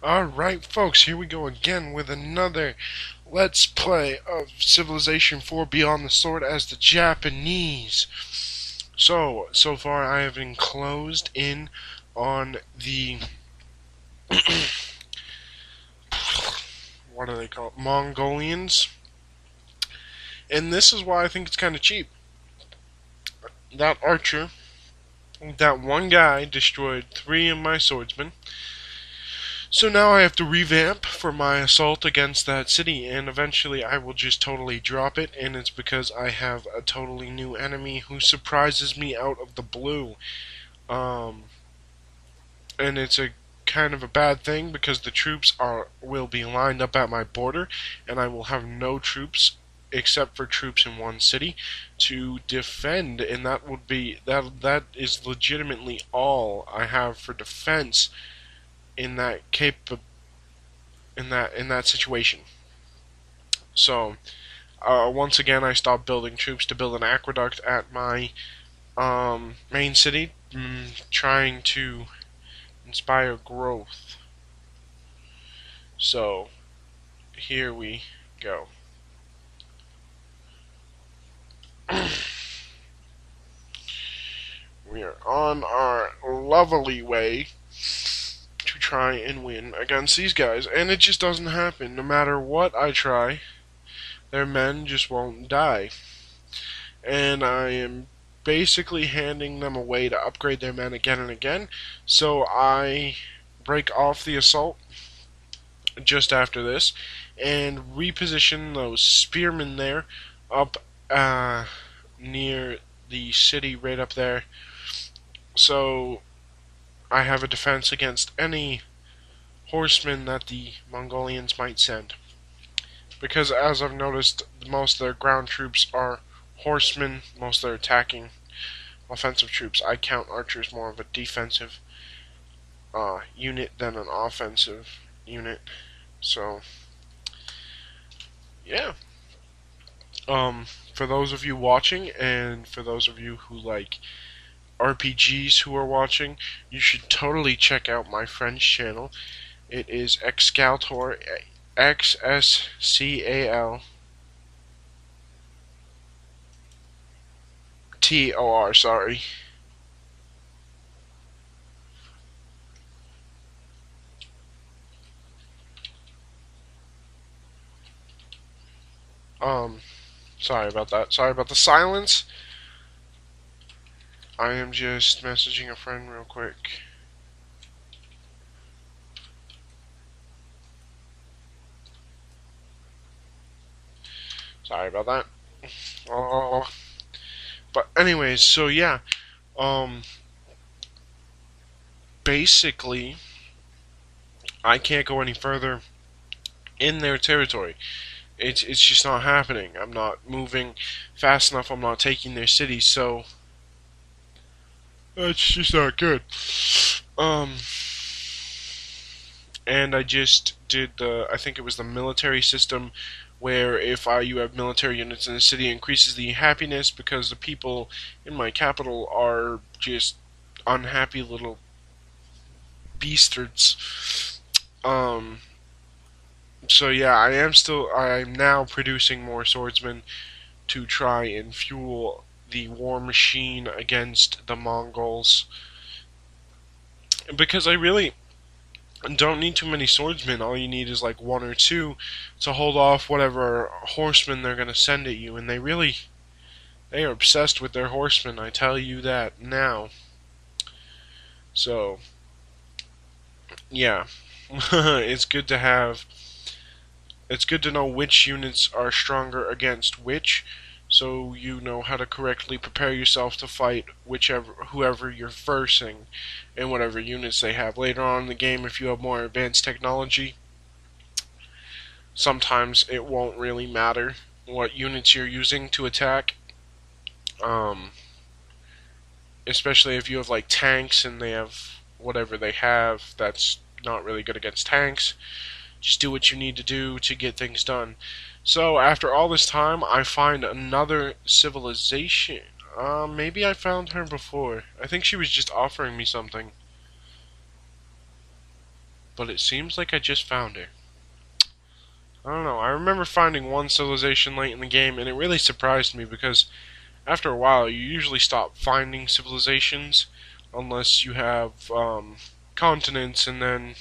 Alright, folks, here we go again with another Let's Play of Civilization 4 Beyond the Sword as the Japanese. So far I have been closed in on the what do they call it? Mongolians. And this is why I think it's kind of cheap. That archer, that one guy destroyed 3 of my swordsmen. So now I have to revamp for my assault against that city, and eventually I will just totally drop it, and it's because I have a totally new enemy who surprises me out of the blue. And it's a kind of a bad thing because the troops will be lined up at my border, and I will have no troops except for troops in one city to defend, and that is legitimately all I have for defense in that situation. So once again, I stopped building troops to build an aqueduct at my main city, trying to inspire growth. So here we go. We are on our lovely way to try and win against these guys, and it just doesn't happen. No matter what I try, their men just won't die. And I am basically handing them away to upgrade their men again and again, so I break off the assault just after this and reposition those spearmen there up near the city right up there, so I have a defense against any horsemen that the Mongolians might send. Because as I've noticed, most of their ground troops are horsemen, most of their attacking offensive troops. I count archers more of a defensive unit than an offensive unit. So, yeah. For those of you watching, and for those of you who like RPGs who are watching, you should totally check out my friend's channel. It is Xscaltor, XSCALTOR, sorry. Sorry about that. Sorry about the silence. I am just messaging a friend real quick. Sorry about that. Oh. But anyways, so yeah. Basically, I can't go any further in their territory. It's just not happening. I'm not moving fast enough. I'm not taking their city, so that's just not good. And I just did I think it was the military system, where if you have military units in the city, it increases the happiness because the people in my capital are just unhappy little beastards. So yeah, I'm now producing more swordsmen to try and fuel the war machine against the Mongols. Because I really don't need too many swordsmen. All you need is like 1 or 2 to hold off whatever horsemen they're gonna send at you, and they are obsessed with their horsemen, I tell you that now. So yeah. It's good to know which units are stronger against which, so you know how to correctly prepare yourself to fight whoever you're versing, and whatever units they have. Later on in the game, if you have more advanced technology, sometimes it won't really matter what units you're using to attack. Especially if you have like tanks and they have whatever they have that's not really good against tanks. Just do what you need to do to get things done. So after all this time, I find another civilization. Maybe I found her before. I think she was just offering me something. but it seems like I just found her. I don't know. I remember finding one civilization late in the game, and it really surprised me because after a while, you usually stop finding civilizations unless you have continents, and then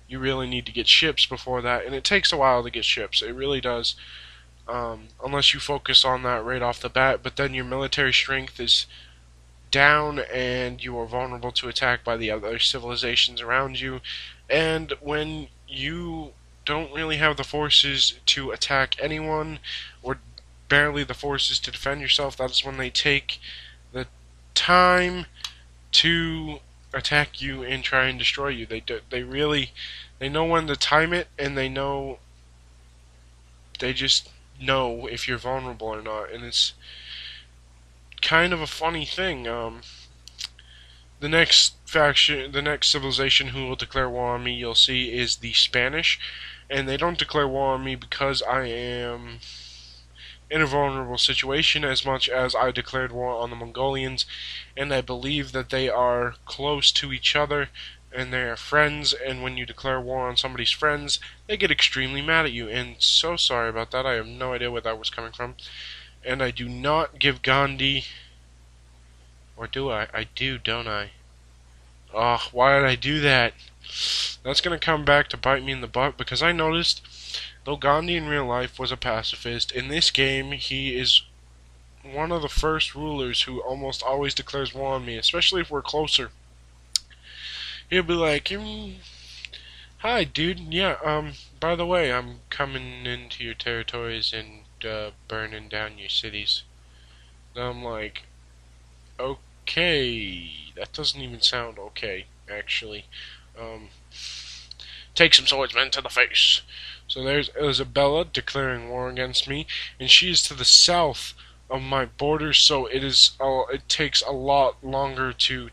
you really need to get ships before that, and it takes a while to get ships. It really does, unless you focus on that right off the bat, but then your military strength is down and you are vulnerable to attack by the other civilizations around you. And when you don't really have the forces to attack anyone, or barely the forces to defend yourself, that's when they take the time to attack you and try and destroy you. They know when to time it, and they just know if you're vulnerable or not, and it's kind of a funny thing. The next faction, the next civilization who will declare war on me, you'll see, is the Spanish, and they don't declare war on me because I am in a vulnerable situation as much as I declared war on the Mongolians, and I believe that they are close to each other and they are friends, and when you declare war on somebody's friends, they get extremely mad at you, and so sorry about that. I have no idea where that was coming from. And I do not give Gandhi, or do I? I do, don't I? Oh, why did I do that? That's gonna come back to bite me in the butt, because I noticed, though Gandhi in real life was a pacifist, in this game he is one of the first rulers who almost always declares war on me, especially if we're closer. He'll be like, hi dude, yeah, by the way, I'm coming into your territories and burning down your cities. And I'm like, okay, that doesn't even sound okay, actually. Take some swordsmen to the face. So there's Isabella declaring war against me, and she is to the south of my border, so it takes a lot longer to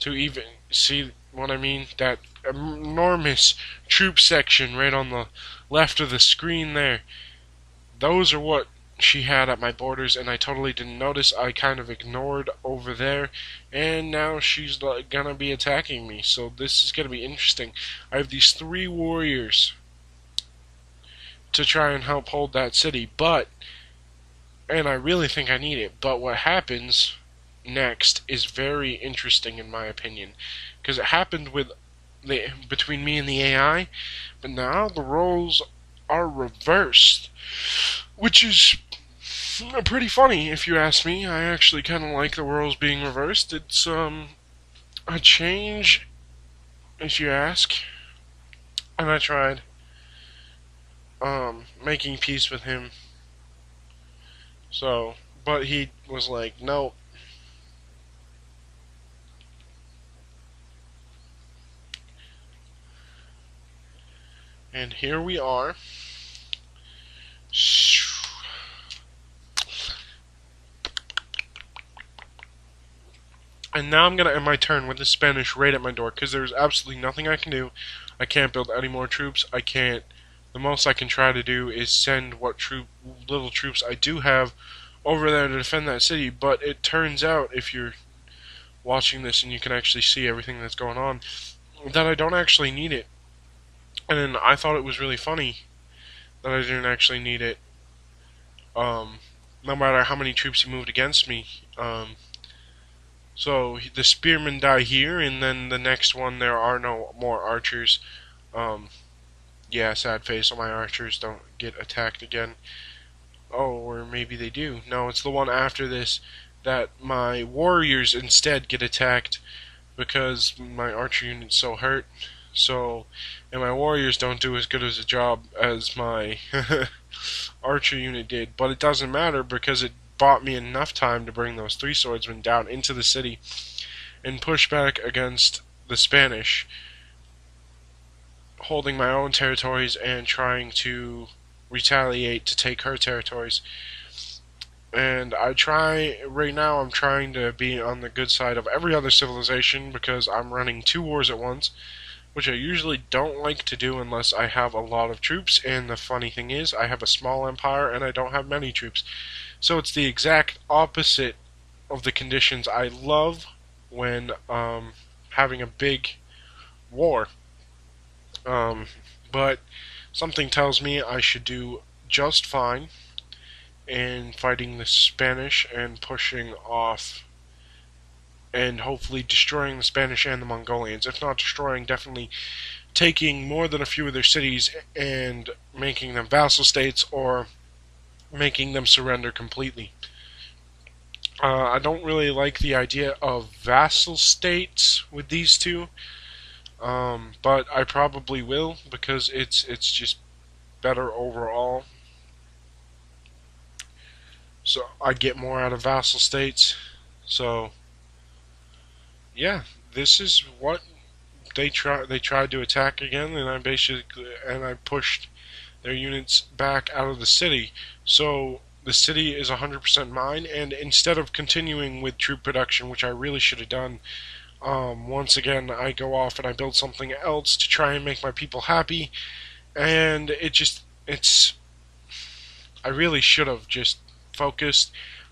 even see what I mean. That enormous troop section right on the left of the screen there. Those are what she had at my borders, and I totally didn't notice. I kind of ignored over there, and now she's gonna be attacking me, so this is gonna be interesting. I have these 3 warriors to try and help hold that city, and I really think I need it, but what happens next is very interesting in my opinion, because it happened between me and the AI, but now the roles are reversed, which is pretty funny if you ask me. I actually kind of like the roles being reversed. It's a change, if you ask, and I tried making peace with him. So, but he was like, no. And here we are. And now I'm going to end my turn with the Spanish right at my door, because there's absolutely nothing I can do. I can't build any more troops. I can't. The most I can try to do is send what little troops I do have over there to defend that city. But it turns out, if you're watching this and you can actually see everything that's going on, that I don't actually need it. And I thought it was really funny that I didn't actually need it. No matter how many troops he moved against me. So the spearmen die here, and then the next one there are no more archers. Yeah, sad face, so my archers don't get attacked again. Oh, or maybe they do. No, it's the one after this that my warriors instead get attacked because my archer unit's so hurt. So, and my warriors don't do as good as a job as my archer unit did. But it doesn't matter, because it bought me enough time to bring those 3 swordsmen down into the city and push back against the Spanish, holding my own territories and trying to retaliate to take her territories. And right now I'm trying to be on the good side of every other civilization, because I'm running 2 wars at once, which I usually don't like to do unless I have a lot of troops. And the funny thing is, I have a small empire and I don't have many troops. So it's the exact opposite of the conditions I love when having a big war. Um, but something tells me I should do just fine in fighting the Spanish and pushing off and hopefully destroying the Spanish and the Mongolians. If not destroying, definitely taking more than a few of their cities and making them vassal states or making them surrender completely. I don't really like the idea of vassal states with these two, but I probably will because it's just better overall. So I get more out of vassal states. So yeah, this is what they tried to attack again, and I pushed their units back out of the city. So the city is 100% mine, and instead of continuing with troop production, which I really should have done, once again I go off and I build something else to try and make my people happy, and it's I really should have just focused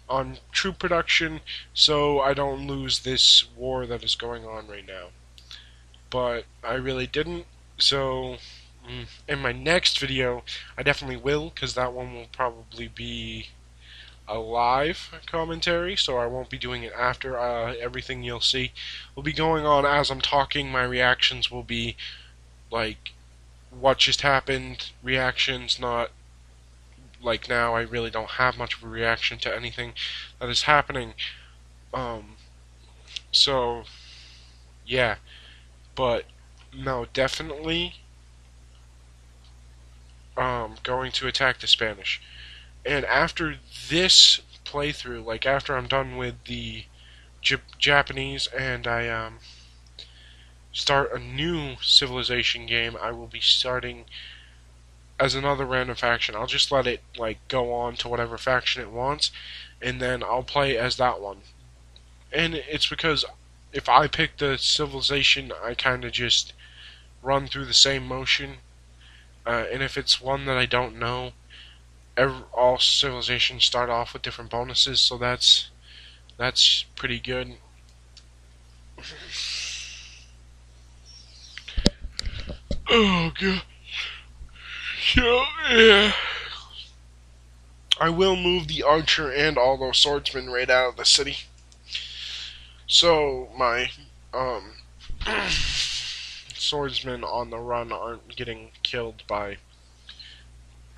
on troop production so I don't lose this war that is going on right now. But I really didn't, so in my next video I definitely will, because that one will probably be a live commentary, so I won't be doing it after. Everything you'll see will be going on as I'm talking. My reactions will be like what just happened reactions, not like now. I really don't have much of a reaction to anything that is happening. Um, so yeah, but no, definitely going to attack the Spanish. And after this playthrough, like after I'm done with the Japanese and I start a new civilization game, I will be starting as another random faction. I'll just let it like go on to whatever faction it wants, and then I'll play as that one. And it's because if I pick the civilization, I kind of just run through the same motion. And if it's one that I don't know, all civilizations start off with different bonuses, so that's pretty good. Oh god. So, yeah. I will move the archer and all those swordsmen right out of the city. So my swordsmen on the run aren't getting killed by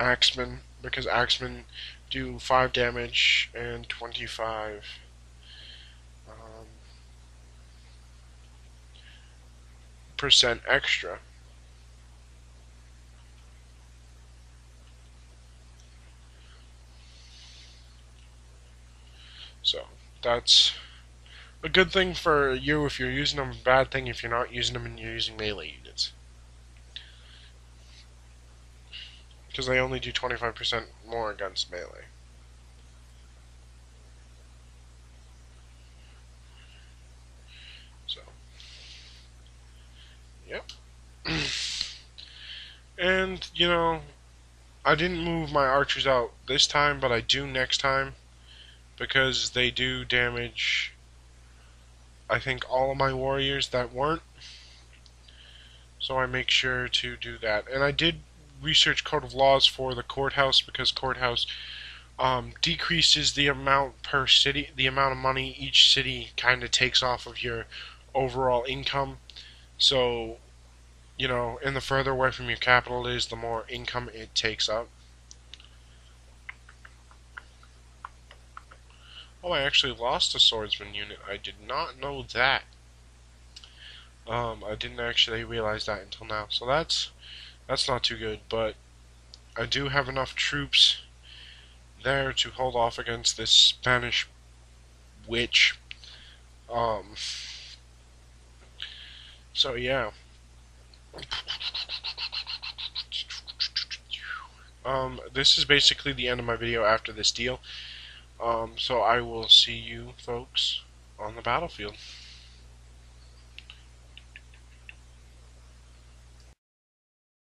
axemen, because axemen do 5 damage and 25 percent extra. So that's a good thing for you if you're using them, a bad thing if you're not using them and you're using melee units. Because they only do 25% more against melee. So, yep. And, you know, I didn't move my archers out this time, but I do next time, because they do damage, I think, all of my warriors that weren't. So I make sure to do that. And I did research code of laws for the courthouse, because courthouse decreases the amount per city, the amount of money each city kind of takes off of your overall income. So, you know, and the further away from your capital it is, the more income it takes up. Oh, I actually lost a swordsman unit. I did not know that. I didn't actually realize that until now. So that's not too good, but I do have enough troops there to hold off against this Spanish witch. So yeah. This is basically the end of my video after this deal. So I will see you folks on the battlefield.